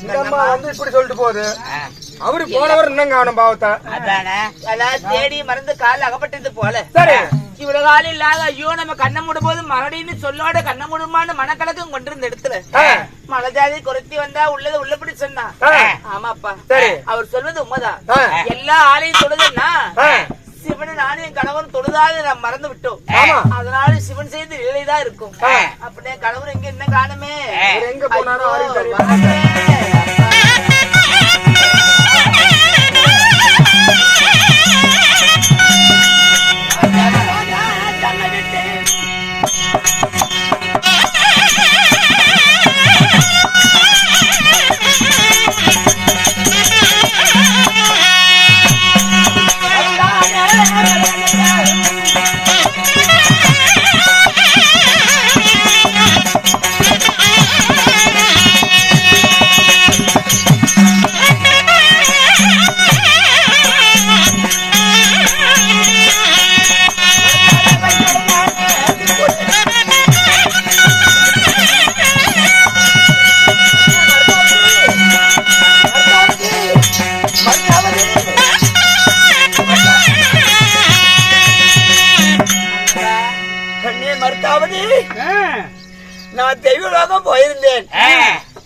வந்து இப்படி சொல்லிட்டு போகுது. அவரு போனவர் இன்னும் காணும் பாவத்தை. அதானே எல்லாம் தேடி மறந்து கால அகப்பட்டது போல. சரி இவ்வளவு காலம் இல்லாத ஐயோ நம்ம கண்ணை மூடும் போது மறுபடியும் சொல்லோட கண்ணை மூடுமான்னு மனக்கலக்கம் கொண்டிருந்த இடத்துல மலை ஜாதி குறைத்தி வந்தா உள்ளது உள்ளபடி சொன்னா. ஆமாப்பா சரி அவர் சொல்வது உண்மைதான். எல்லா ஆளையும் தொழுதுன்னா சிவனை நானும் என் கணவன் தொழுதாக நான் மறந்து விட்டோம். அதனால சிவன் செய்து நிலைதான் இருக்கும். அப்படியே கணவர் எங்க என்ன காணுமே எங்க போனாரோ நான் தெய்வலோகம் போயிருந்தேன்.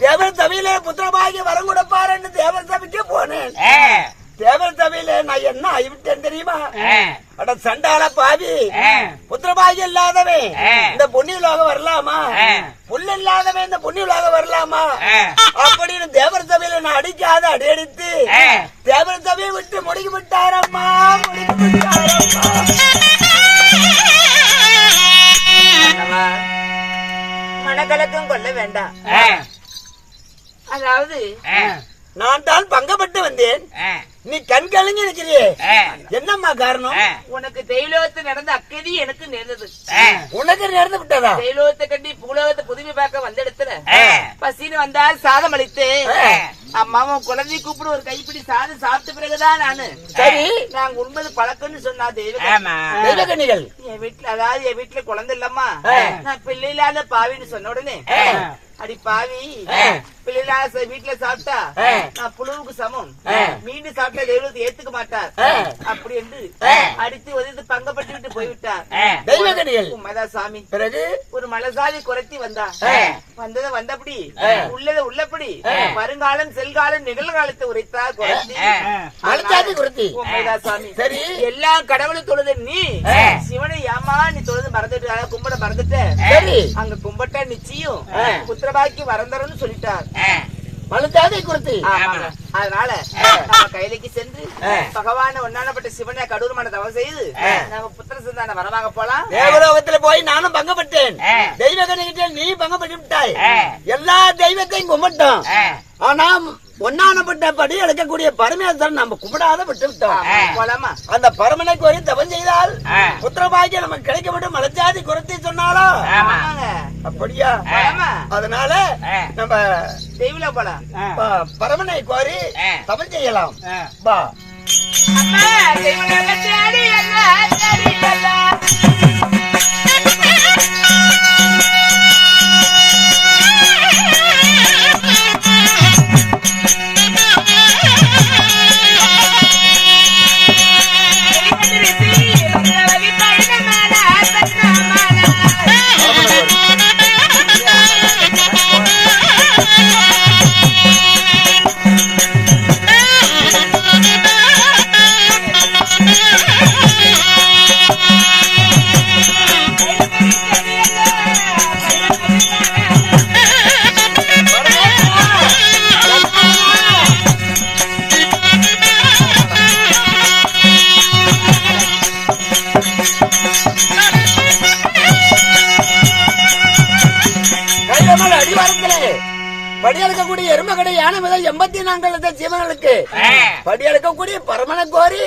தேவர் சபையில புத்திரபாகிய வரம் கொடுப்பார் என்று தேவர் சபைக்கு போனேன். தேவர் சபையில நான் என்ன ஆகிவிட்டேன் தெரியுமா? அட சண்டால பாவி, புத்திரபாகியம் இல்லாதவன் இந்த புண்ணியலோகம் வரலாமா? புல் இல்லாதவன் இந்த புண்ணியலோகம் வரலாமா? அப்படின்னு தேவர் சபையில நான் அடிக்காத அடியடித்து தேவர் சபையை விட்டு முடிக்கி விட்டாரம்மா, முடிக்கி விட்டாரம்மா. மனக்கலக்கம் கொள்ள வேண்டாம். அதாவது நான் தான் பங்கப்பட்டு வந்தேன். நீ கண் கலங்கி இருக்கிறியே, என்னம்மா காரணம்? உனக்கு தெய்வலோகத்து நடந்த அக்கதி எனக்கு நேர்ந்தது. உனக்கு நேர்ந்து விட்டதா? தெய்வலோகத்தை கட்டி பூலோகத்தை புதுமை பார்க்க வந்த இடத்துல பசின்னு வந்தா சாதம் அளித்து அம்மாவும் குழந்தை கூப்பிடு ஒரு கைப்பிடி சாதம் சாப்பிட்ட பிறகுதான் நானு சரி நாங்க உண்பது பழக்கம்னு சொன்னா தெய்வகனிகள். என் வீட்டுல அதாவது என் வீட்டுல குழந்தை இல்லம்மா, நான் பிள்ளை இல்லாத பாவின்னு சொன்ன உடனே அடி பாவி பிள்ளைல வீட்டுல சாப்பிட்டா நான் புழுவுக்கு சமம், மீண்டும் சாப்பிட்டா தெய்வத்தை ஏத்துக்க மாட்டார் அப்படி என்று அடித்து உதவி பங்கப்பட்டு விட்டு போய்விட்டார் தெய்வகனிகள். உண்மைதான் சாமி. பிறகு ஒரு மலசாதி குறைத்தி வந்தா வந்ததை வந்தபடி உள்ளத உள்ளபடி வருங்காலம் செல்காலம் நிகழ்காலத்தை உரைத்தார் குறைத்தி. உண்மைதான் சாமி. சரி எல்லா கடவுளும் தொழுது நீ சிவனை ஏமா நீ தொழுது மறந்துட்டு கும்பிட மறந்துட்ட. அங்க கும்பிட்ட நிச்சயம் புத்திரபாக்கி வரந்தரன்னு சொல்லிட்டார் மலஜாதி குருத்தி. அதனால நம்ம கையிலைக்கு சென்று பகவான ஒன்னானப்பட்ட சிவனை கடூரமான தவம் செய்து நம்ம புத்திர சந்தான வரவாங்க போலாம். தேவலோகத்துல போய் நானும் பங்கப்பட்டேன். தெய்வகனிகிட்ட நீ பங்கப்பட்டு விட்டாய். எல்லா தெய்வத்தையும் கும்பிட்டோம். ஆனா ஒன்னானப்பட்டபடி எடுக்கக்கூடிய பரமேஸ்வரன் நம்ம கும்பிடாத விட்டு விட்டோம். அந்த பரமனை கோரி தவம் செய்தால் புத்திரபாகியம் நமக்கு கிடைக்க விட்டு மலஜாதி குறைத்தி சொன்னாலோ அப்படியா? அதனால நம்ம தெய்வல போலாம் பரமனை கோரி தவம் செய்யலாம். பா படியெடுக்கக்கூடிய எருமகடை யானை முதல் 84 லட்சம் ஜீவன்களுக்கு படியெடுக்கக்கூடிய பரமனை கோரி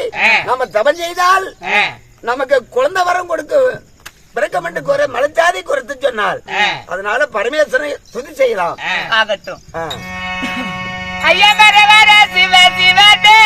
நம்ம தவம் செய்தால் நமக்கு குழந்தை வரம் கொடுக்க பிறக்கமென்று கோர மலஜாதி குறித்து சொன்னால் அதனால பரமேஸ்வரனை துதி செய்யலாம். ஆகட்டும். ஐயா வர வர சிவ சிவனே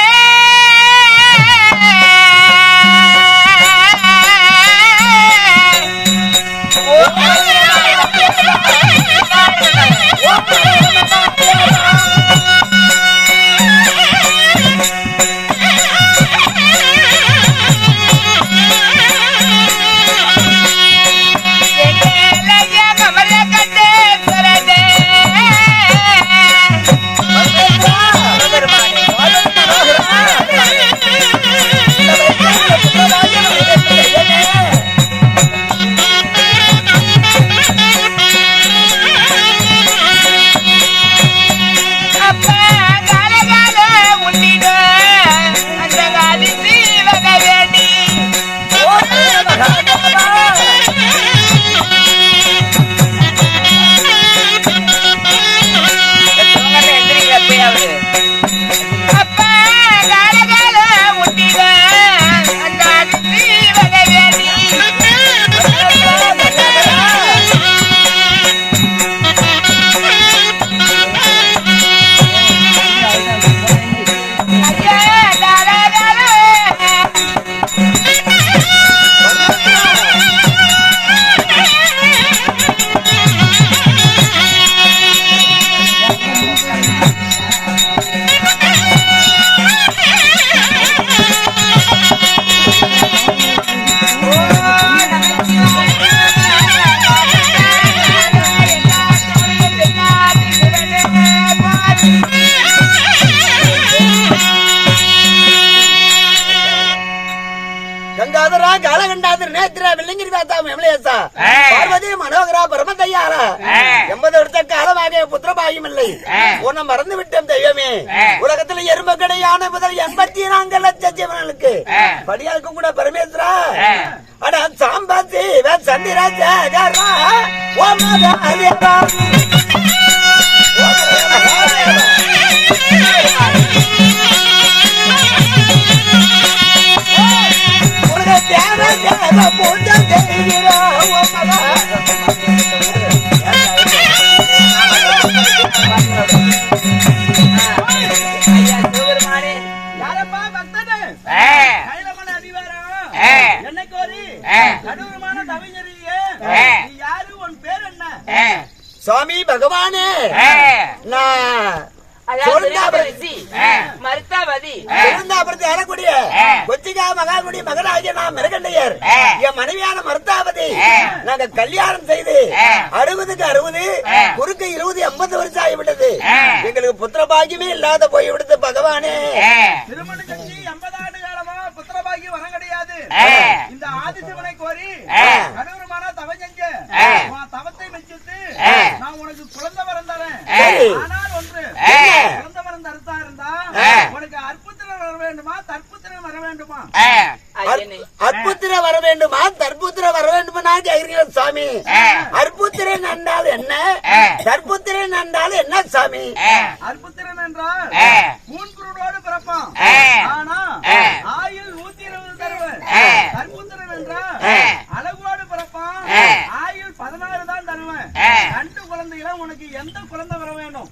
கங்காதரா காலகண்டாதர் நேத்திரா வெள்ளங்கிரி வாத்தா எமலேசா பார்வதி மனோகரா பரமதையாரா 80 வருட காலமாக புத்திரபாகியம் இல்லை உன்னை மறந்து விட்டோம் தெய்வமே. உலகத்துல எறும்பு கிடையான முதல் 84 லட்சம் ஜீவன்களுக்கு படியாளுக்கு கூட பரமேஸ்வரா அட சாம்பாசி சந்திராஜா பூஜை செய்கிறா சுவாமி பகவானே மகாமுடி மகனாகிய நான் மிருகண்டையர் என் மனைவியான மருத்தாவதி நாங்க கல்யாணம் செய்து 60க்கு 60 குறுக்கு 20 80 வருஷம் ஆகிவிட்டது. எங்களுக்கு புத்திர பாக்கியமே இல்லாத போய்விடுது பகவானே. திருமணம் செஞ்சு 80 ஆண்டு காலமா புத்திர பாக்கியம் வர கிடையாது. இந்த ஆதிசிவனை கோரி கணவருமான தவம் செஞ்ச தவத்தை மெச்சிட்டு நான் உனக்கு குழந்தை வரம் தரேன். ஆனால் ஒன்று குழந்தை வரம் தரத்தா இருந்தா உனக்கு அற்புத்திரம் வர வேண்டுமா தற்புத்திரம் வர வேண்டுமா? அற்புத்திரம் வர வேண்டுமா தற்புத்திரம் வர வேண்டுமா கேக்குறீங்க சாமி. அற்புத்திரன் என்றால் என்ன தற்புத்திரன் என்றால் என்ன சாமி? அற்புத்திரன் என்றால் மூன்குருடோடு பிறப்பான். ஆனா ஆயுள் 120 தருவன். தற்புத்திரன் என்றால் அழகோடு பிறப்பான். ஆயுள் 16 தான் தருவன். 2 குழந்தைகளை உனக்கு எந்த குழந்தை வர வேண்டும்?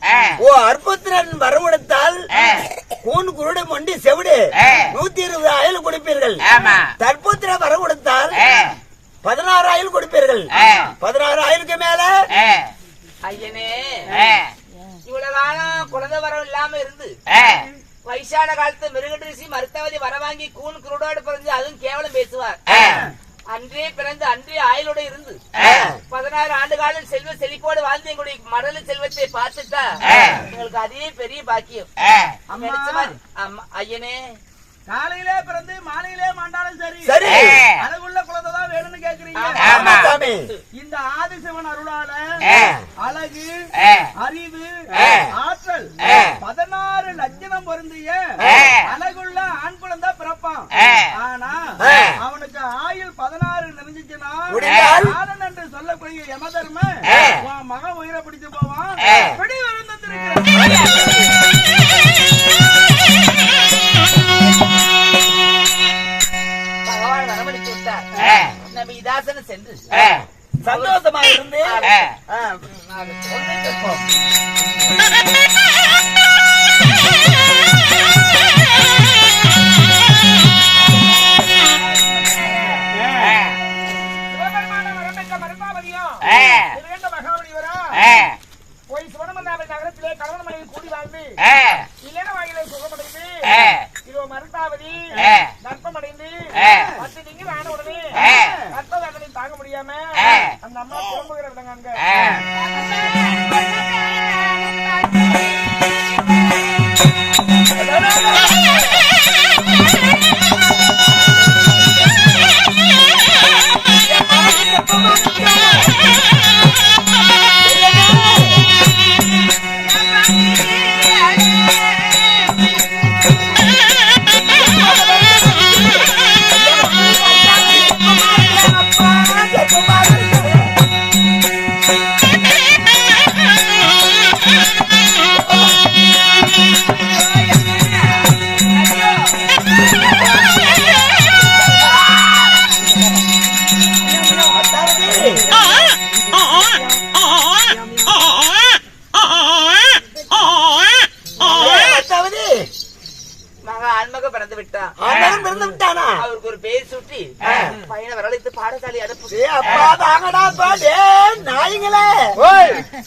ஓ அற்புத்திரன் வரவெடுத்தால் கூன் குருடு மொண்டி செவிடு 120 ஆயுள் கொடுப்பீர்கள். தற்புத்திர வர கொடுத்தால் 16 ஆயுள் கொடுப்பீர்கள். 16 ஆயுளுக்கு மேல ஐயனே இவ்வளவு காலம் குழந்தை வரம் இல்லாம இருந்து வயசான காலத்து மிருகட்ரிசி மருத்துவதி வர வாங்கி கூன் குருடோடு பிறந்து அதுவும் கேவலம் பேசுவார். அன்றே பிறந்து அன்றே ஆயுளோட இருந்து 16 ஆண்டு காலம் செல்வ செழிப்போடு வாழ்ந்து எங்களுடைய மடல் செல்வத்தை பார்த்துட்டா எங்களுக்கு அதே பெரிய பாக்கியம். ஐயனே காலையிலே பிறந்து மாலையிலே மாண்டாலும் சரி சரி அழகுள்ள குழந்தை தான் வேணும்னு கேக்குறீங்க. இந்த ஆதிசிவன் அருளால அழகு அறிவு ஆற்றல் 16 லட்சணம் பொருந்திய அழகுள்ள ஆண் குழந்தை பிறப்பான். ஆனா அவனுக்கு ஆயுள் 16 நிறைஞ்சிச்சுன்னா காலன் என்று சொல்லக்கூடிய யமதர்ம மகன் உயிரை பிடிச்சு போவான். பிடி பகவான் வரமளித்து விட்டார். நம்ம இதாசன சென்று சந்தோஷமா இருந்து போய் சிவனமந்தாவை நகரத்திலே கணவன் மனைவி கூடி வாழ்ந்து இல்லைன வாயிலை சுகமடைந்து இதோ மருத்தாவதி நற்பமடைந்து 10 திங்கள் ஆன உடனே ரத்த வேதனை தாங்க முடியாம அந்த அம்மா புலம்புகிற விடங்க அங்க அவருக்கு ஒரு பேர் சுட்டி பையனை வரவழைத்து பாடசாலை அனுப்பு. நாய்களே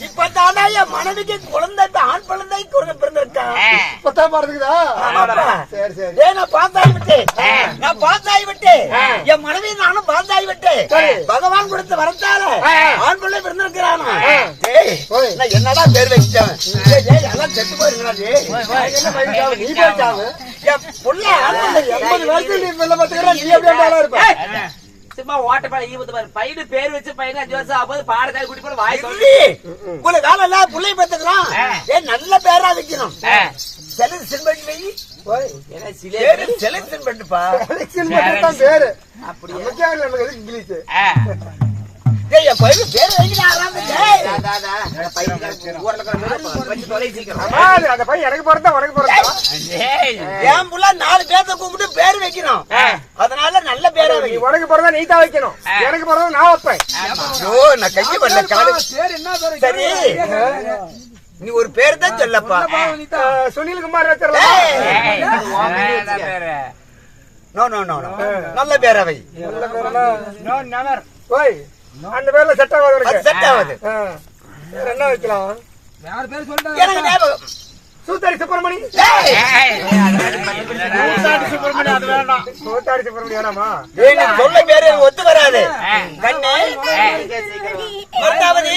இப்பதானா என் மனைவிக்கு குழந்தை ஆண் குழந்தை பிறந்திருக்கான். பத்தாம் பாடத்துக்குதா? ஆமாப்பா. சரி சரி. ஏய், நான் பாஸ் ஆகிவிட்டேன். நான் பாஸ் ஆகிவிட்டேன். என் மனைவி நானும் பாஸ் ஆகிவிட்டேன். பகவான் கொடுத்த வரத்தால ஆண் பிள்ளை பிறந்திருக்கிறானா? ஏய், நான் என்னடா பேர் வச்சேன்? ஏய், எல்லாம் செத்து போயிருங்களா? என்ன பையன் சாவு? நீ போய் சாவு. என் புள்ள ஆண் பிள்ளை 80 வயசுல நீ பிள்ளை பார்த்துக்கிற, நீ எப்படி ஆளா இருப்ப? சும்மா ஓட்ட பாட ஈவத்து பாரு பையனு பேர் வச்சு பையன் 5 வருஷம் ஆகும்போது பாடத்தாய் குடி போட வாய் சொல்லி உங்களை காலம் எல்லாம் பிள்ளை பெற்றுக்கிறான். ஏன் நல்ல பேரா வைக்கணும். செலக்ஷன் பண்ணி வை. என்ன பேரு செலக்ஷன் பண்ணுப்பா. எலெக்ஷன் மட்டும் தான் பேரு. அப்படியே நமக்கே நமக்கு எதுக்கு இங்கிலீஷ்? ஏய், என் பையன் பேர் வைக்கிறான். ஆமா, அந்த பையன் எனக்கு பிறந்தா உனக்கு பிறந்தா? என் புள்ள 4 பேர்த்த கூப்பிட்டு பேர் வைக்கணும். அதனால நல்ல பேரா நீ வை. உனக்கு பிறந்தா நீ தான் வைக்கணும், எனக்கு பிறந்தா நான் வைப்பேன். ஐயோ, நான் கையை பண்ணல காலு. பேர் என்ன பேரு? சரி, நீ ஒரு பேர் தான் சொல்லப்பா. சுனில் குமார் வச்சிடலாம். நோ நோ நோ, நல்ல பேரா வை. நல்ல பேருனா ஓய், அந்த பேர்ல செட் ஆகாது அது உனக்கு. செட் ஆகுது. வேற என்ன வைக்கலாம்? யார் பேர் சொல்லிட்டா? எனக்கு ஞாபகம். சூத்தாடி சுப்பிரமணி. சூத்தாடி சுப்பிரமணி வேணாமா? ஏய், நீ சொல்ல பேரு எனக்கு ஒத்து வராது. கண்ணு மருதாவதி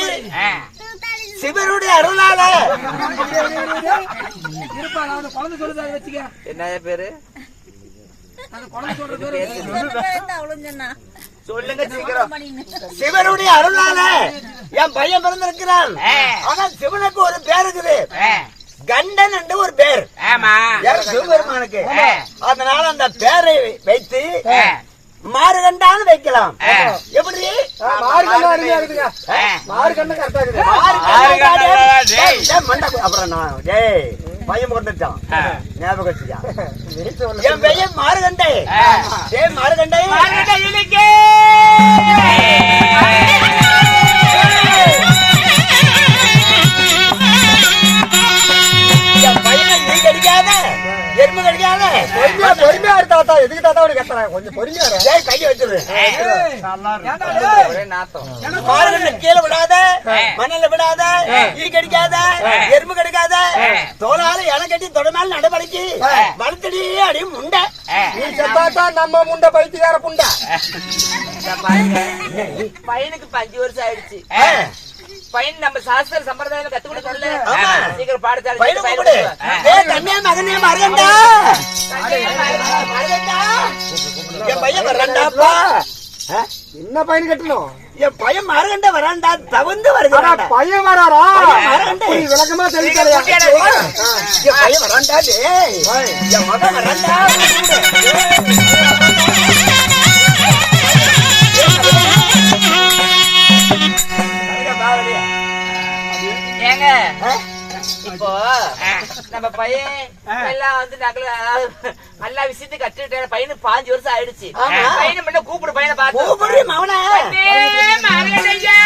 சிவனுடைய அருளால இருப்பா, நான் அந்த குழந்தை சொல்லுது, அதை வச்சுக்க. என்ன பேரு அந்த குழந்தை சொல்ற பேரு சொல்லுங்க சீக்கிரம். சிவனுடைய அருளால என் பையன் பிறந்திருக்கிறான். ஆனா சிவனுக்கு ஒரு பேர் இருக்குது, கண்டன் என்று ஒரு பேர். யார்? சிவபெருமானுக்கு. அதனால அந்த பேரை வைத்து மாறுகண்டான்னு வைக்கலாம். எப்படி? மார்கண்டா அருமையா இருக்குங்க. மார்கண்டா கரெக்டா இருக்குது. அப்புறம் நான் டேய் பையன் பிறந்துட்டான், ஞாபகம் வச்சுக்கா. நீ சொல்லு. என் பையன் மாறுகண்டை. டேய் மாறுகண்டை, என் பையனை நீ கடிக்காத, எறும்பு கடிக்காத. பொறுமையா இரு தாத்தா. எதுக்கு தாத்தா உனக்கு கத்துறேன்? கொஞ்சம் பொறுமையா இரு. டேய் கையை வச்சிரு. ஏன்டா டேய்? ஒரே நாத்தம். மாறுகண்டை கீழே விடாத, மண்ணில விடாத, ஈ கடிக்காத, எறும்பு கடிக்காத. தோளால இலை கட்டி தொடமால நடவடிக்கை வளர்த்தடி அடி முண்டை. நீ செத்தாத்தான் நம்ம முண்டை பைத்தியக்கார புண்டை. இந்தா பாருங்க, பையனுக்கு 5 வருஷம் ஆயிடுச்சு. பையன் நம்ம சாஸ்திர சம்பிரதாயம் கத்து கொடுக்கல. ஆமா. சீக்கிரம் பாடத்தாடி பையனை கூப்பிடு. டேய் தம்பியா மகனே மருகண்டா, மருகண்டா. என் பையன் வர்றான்டாப்பா. என்ன பையன் கட்டணும்? என் பையன் மருகண்டா வரான்டா, தவந்து ஆனா வருகிறான்டா. பையன் வராரா? மருகண்டை. நீ விளக்கமா தெரிவிக்கலையா? என் பையன் வரான்டா. டேய் என் மகன் வரான்டா. ஏங்க இப்போ நம்ம பையன் எல்லாம் வந்து எல்லா விஷயத்தையும் கற்றுக்கிட்டேன். பையனுக்கு 5 வருஷம் ஆயிடுச்சு. ஆமா. பையனை முன்ன கூப்பிடு, பையனை பார்த்து கூப்பிடு மவனே. மாறுகண்டையா.